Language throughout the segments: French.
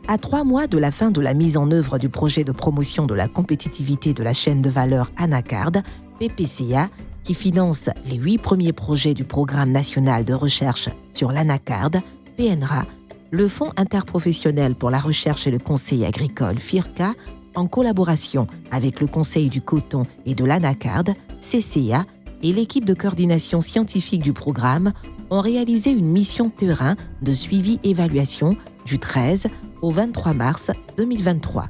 À 3 mois de la fin de la mise en œuvre du projet de promotion de la compétitivité de la chaîne de valeur Anacard, PPCA, qui finance les 8 premiers projets du Programme national de recherche sur l'anacarde, PNRA, le Fonds interprofessionnel pour la recherche et le conseil agricole, FIRCA, en collaboration avec le Conseil du coton et de l'anacarde, CCA, et l'équipe de coordination scientifique du programme, ont réalisé une mission terrain de suivi-évaluation du 13 au 23 mars 2023.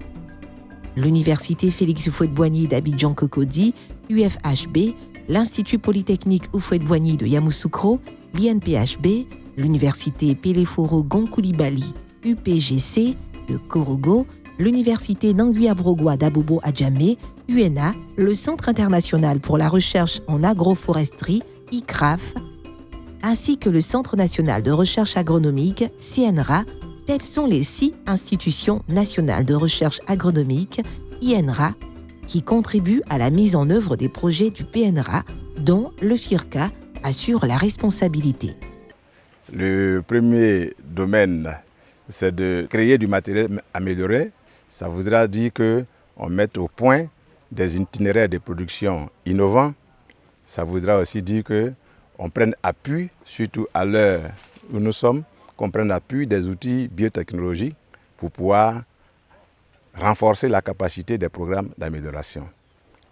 L'Université Félix Houphouët-Boigny d'Abidjan-Cocody, UFHB, l'Institut Polytechnique Houphouët-Boigny de Yamoussoukro, l'INPHB, l'Université Peleforo-Gon Coulibaly, UPGC, de Korogo, l'Université Nangui-Abrogwa d'Abobo Adjamé, UNA, le Centre international pour la recherche en agroforesterie, ICRAF, ainsi que le Centre national de recherche agronomique, CNRA. Telles sont les 6 institutions nationales de recherche agronomique, INRA, qui contribuent à la mise en œuvre des projets du PNRA, dont le FIRCA assure la responsabilité. Le premier domaine, c'est de créer du matériel amélioré. Ça voudra dire qu'on mette au point des itinéraires de production innovants. Ça voudra aussi dire qu'on prenne appui, surtout à l'heure où nous sommes, qu'on prenne appui des outils biotechnologiques pour pouvoir renforcer la capacité des programmes d'amélioration.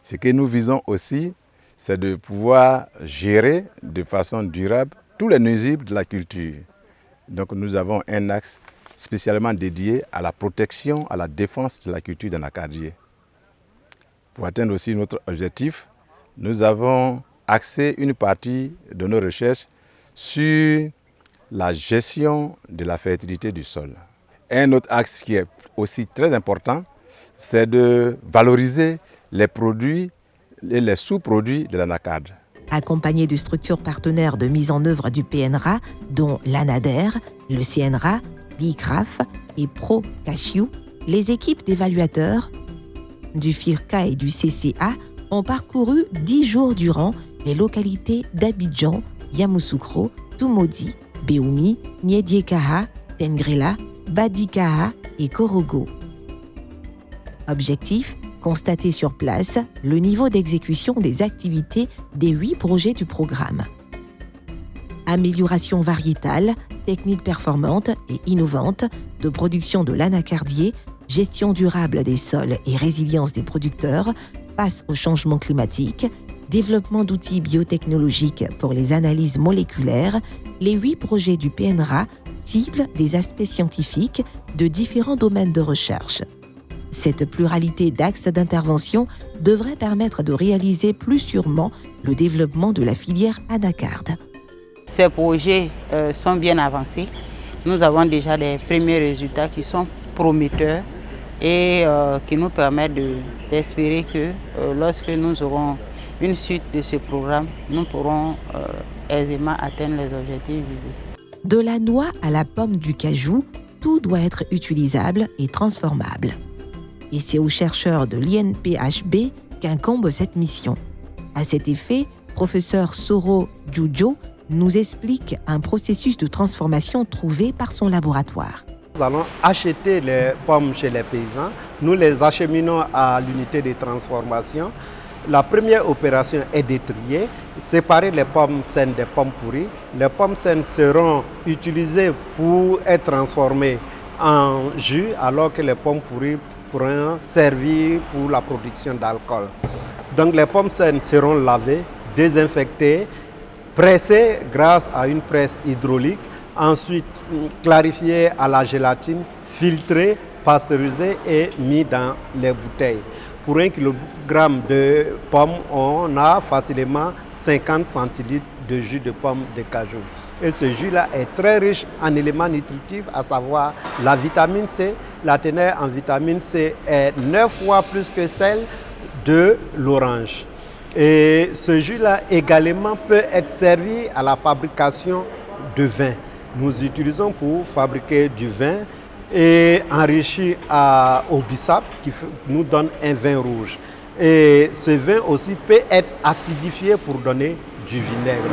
Ce que nous visons aussi, c'est de pouvoir gérer de façon durable tous les nuisibles de la culture. Donc nous avons un axe spécialement dédié à la protection, à la défense de la culture d'anacardier. Pour atteindre aussi notre objectif, nous avons axé une partie de nos recherches sur la gestion de la fertilité du sol. Un autre axe qui est aussi très important, c'est de valoriser les produits et les sous-produits de l'anacarde. Accompagné de structures partenaires de mise en œuvre du PNRA, dont l'ANADER, le CNRA, l'ICRAF et Pro-Cashew, les équipes d'évaluateurs du FIRCA et du CCA ont parcouru 10 jours durant les localités d'Abidjan, Yamoussoukro, Toumodi, Béoumi, Niediekaha, Tengrela, Badikaha et Korogo. Objectif : constater sur place le niveau d'exécution des activités des 8 projets du programme. Amélioration variétale, techniques performantes et innovantes de production de l'anacardier, gestion durable des sols et résilience des producteurs face au changement climatique, développement d'outils biotechnologiques pour les analyses moléculaires, les 8 projets du PNRA ciblent des aspects scientifiques de différents domaines de recherche. Cette pluralité d'axes d'intervention devrait permettre de réaliser plus sûrement le développement de la filière anacarde. Ces projets sont bien avancés. Nous avons déjà des premiers résultats qui sont prometteurs et qui nous permettent d'espérer que lorsque nous aurons une suite de ce programme, nous pourrons aisément atteindre les objectifs visés. De la noix à la pomme du cajou, tout doit être utilisable et transformable. Et c'est aux chercheurs de l'INPHB qu'incombe cette mission. À cet effet, professeur Soro Djoudjo nous explique un processus de transformation trouvé par son laboratoire. Nous allons acheter les pommes chez les paysans, nous les acheminons à l'unité de transformation. La première opération est de trier, séparer les pommes saines des pommes pourries. Les pommes saines seront utilisées pour être transformées en jus, alors que les pommes pourries pourront servir pour la production d'alcool. Donc les pommes saines seront lavées, désinfectées, pressées grâce à une presse hydraulique, ensuite clarifiées à la gélatine, filtrées, pasteurisées et mises dans les bouteilles. Pour 1 kg de pommes, on a facilement 50 centilitres de jus de pomme de cajou. Et ce jus-là est très riche en éléments nutritifs, à savoir la vitamine C. La teneur en vitamine C est 9 fois plus que celle de l'orange. Et ce jus-là également peut être servi à la fabrication de vin. Nous utilisons pour fabriquer du vin et enrichi au bissap qui nous donne un vin rouge. Et ce vin aussi peut être acidifié pour donner du vinaigre.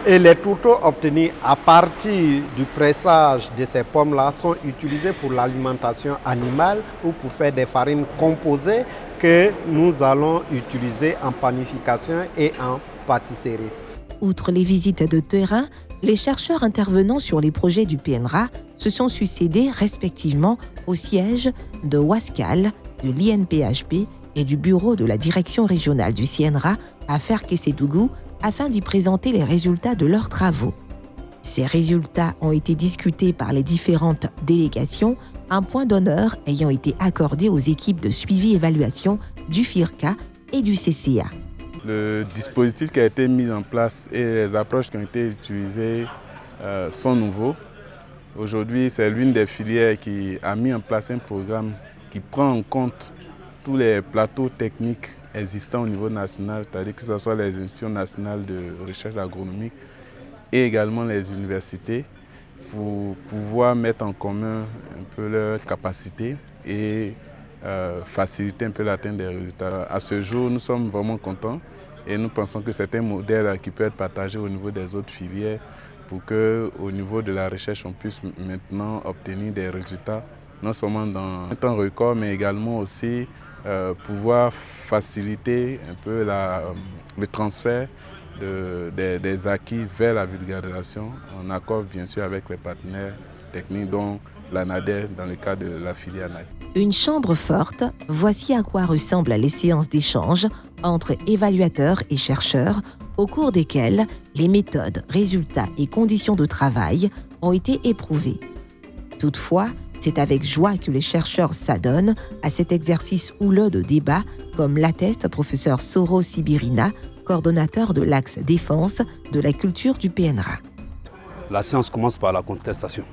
Et les tourteaux obtenus à partir du pressage de ces pommes-là sont utilisés pour l'alimentation animale ou pour faire des farines composées que nous allons utiliser en panification et en pâtisserie. Outre les visites de terrain, les chercheurs intervenant sur les projets du PNRA se sont succédés respectivement au siège de Ouaskal, de l'INPHP et du bureau de la direction régionale du CNRA à Ferkessédougou afin d'y présenter les résultats de leurs travaux. Ces résultats ont été discutés par les différentes délégations, un point d'honneur ayant été accordé aux équipes de suivi-évaluation du FIRCA et du CCA. Le dispositif qui a été mis en place et les approches qui ont été utilisées sont nouveaux. Aujourd'hui, c'est l'une des filières qui a mis en place un programme qui prend en compte tous les plateaux techniques existants au niveau national, c'est-à-dire que ce soit les institutions nationales de recherche agronomique et également les universités, pour pouvoir mettre en commun un peu leurs capacités et faciliter un peu l'atteinte des résultats. À ce jour, nous sommes vraiment contents et nous pensons que c'est un modèle qui peut être partagé au niveau des autres filières pour qu'au niveau de la recherche, on puisse maintenant obtenir des résultats, non seulement dans un temps record, mais également aussi pouvoir faciliter un peu le transfert des acquis vers la vulgarisation, en accord bien sûr avec les partenaires techniques, dont l'ANADER dans le cas de la filière NAC. Une chambre forte, voici à quoi ressemblent les séances d'échange entre évaluateurs et chercheurs, au cours desquelles les méthodes, résultats et conditions de travail ont été éprouvées. Toutefois, c'est avec joie que les chercheurs s'adonnent à cet exercice houleux de débat, comme l'atteste professeur Soro Sibirina, coordonnateur de l'axe défense de la culture du PNRA. La science commence par la contestation.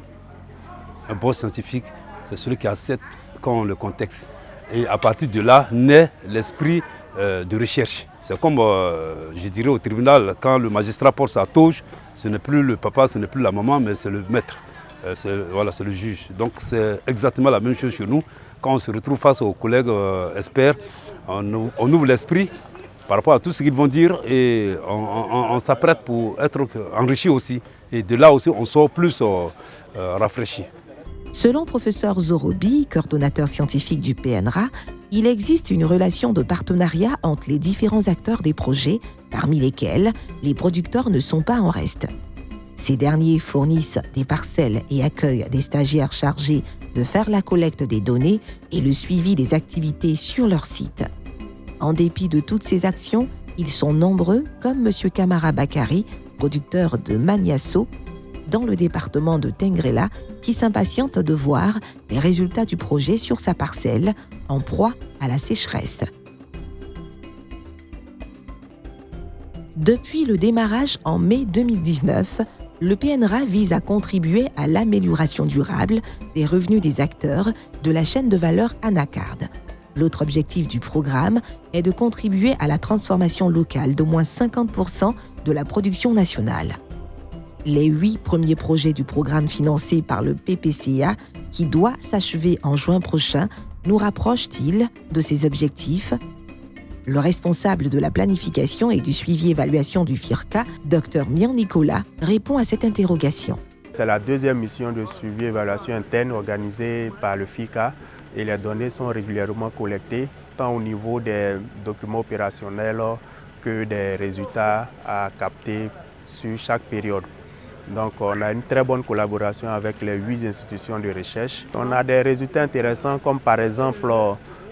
Un bon scientifique, c'est celui qui accepte quand le contexte. Et à partir de là, naît l'esprit de recherche. C'est comme, je dirais, au tribunal, quand le magistrat porte sa toge, ce n'est plus le papa, ce n'est plus la maman, mais c'est le maître. C'est le juge. Donc c'est exactement la même chose chez nous. Quand on se retrouve face aux collègues experts, on ouvre l'esprit par rapport à tout ce qu'ils vont dire et on s'apprête pour être enrichi aussi. Et de là aussi, on sort plus rafraîchi. Selon professeur Zorobi, coordonnateur scientifique du PNRA, il existe une relation de partenariat entre les différents acteurs des projets, parmi lesquels les producteurs ne sont pas en reste. Ces derniers fournissent des parcelles et accueillent des stagiaires chargés de faire la collecte des données et le suivi des activités sur leur site. En dépit de toutes ces actions, ils sont nombreux, comme M. Kamara Bakari, producteur de Magnasso, dans le département de Tengrela, qui s'impatiente de voir les résultats du projet sur sa parcelle, en proie à la sécheresse. Depuis le démarrage en mai 2019, le PNRA vise à contribuer à l'amélioration durable des revenus des acteurs de la chaîne de valeur Anacarde. L'autre objectif du programme est de contribuer à la transformation locale d'au moins 50% de la production nationale. Les 8 premiers projets du programme financé par le PPCA, qui doit s'achever en juin prochain, nous rapprochent-ils de ces objectifs ? Le responsable de la planification et du suivi-évaluation du FIRCA, Dr Mian Nicolas, répond à cette interrogation. C'est la deuxième mission de suivi-évaluation interne organisée par le FIRCA et les données sont régulièrement collectées, tant au niveau des documents opérationnels que des résultats à capter sur chaque période. Donc on a une très bonne collaboration avec les 8 institutions de recherche. On a des résultats intéressants comme par exemple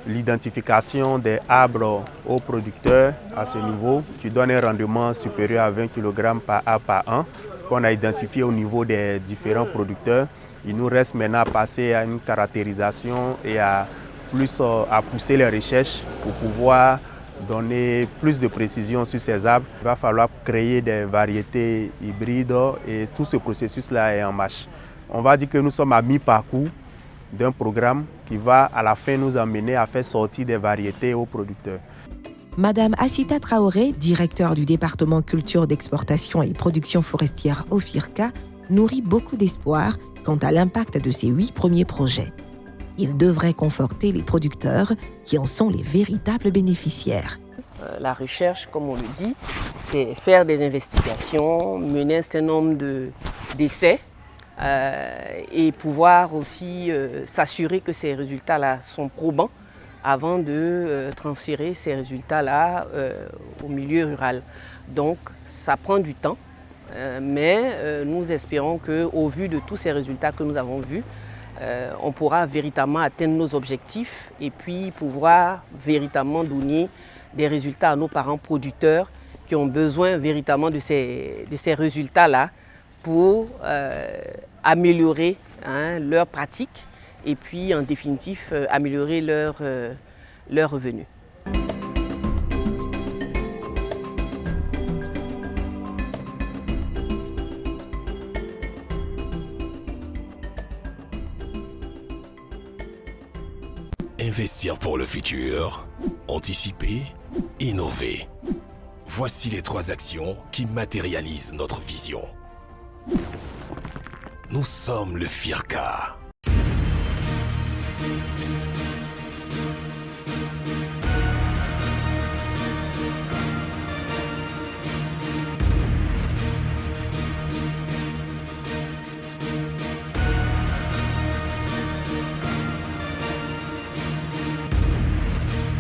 l'identification des arbres aux producteurs à ce niveau qui donne un rendement supérieur à 20 kg par arbre par an qu'on a identifié au niveau des différents producteurs. Il nous reste maintenant à passer à une caractérisation et à pousser les recherches pour pouvoir donner plus de précision sur ces arbres. Il va falloir créer des variétés hybrides et tout ce processus-là est en marche. On va dire que nous sommes à mi-parcours d'un programme qui va à la fin nous amener à faire sortir des variétés aux producteurs. Madame Assita Traoré, directeur du département culture d'exportation et production forestière au FIRCA, nourrit beaucoup d'espoir quant à l'impact de ces 8 premiers projets. Il devrait conforter les producteurs qui en sont les véritables bénéficiaires. La recherche, comme on le dit, c'est faire des investigations, mener un certain nombre d'essais et pouvoir aussi s'assurer que ces résultats-là sont probants avant de transférer ces résultats-là au milieu rural. Donc ça prend du temps, mais nous espérons qu'au vu de tous ces résultats que nous avons vus, on pourra véritablement atteindre nos objectifs et puis pouvoir véritablement donner des résultats à nos parents producteurs qui ont besoin véritablement de ces résultats-là pour améliorer leurs pratiques et puis en définitive améliorer leurs revenus. Investir pour le futur, anticiper, innover. Voici les 3 actions qui matérialisent notre vision. Nous sommes le FIRCA.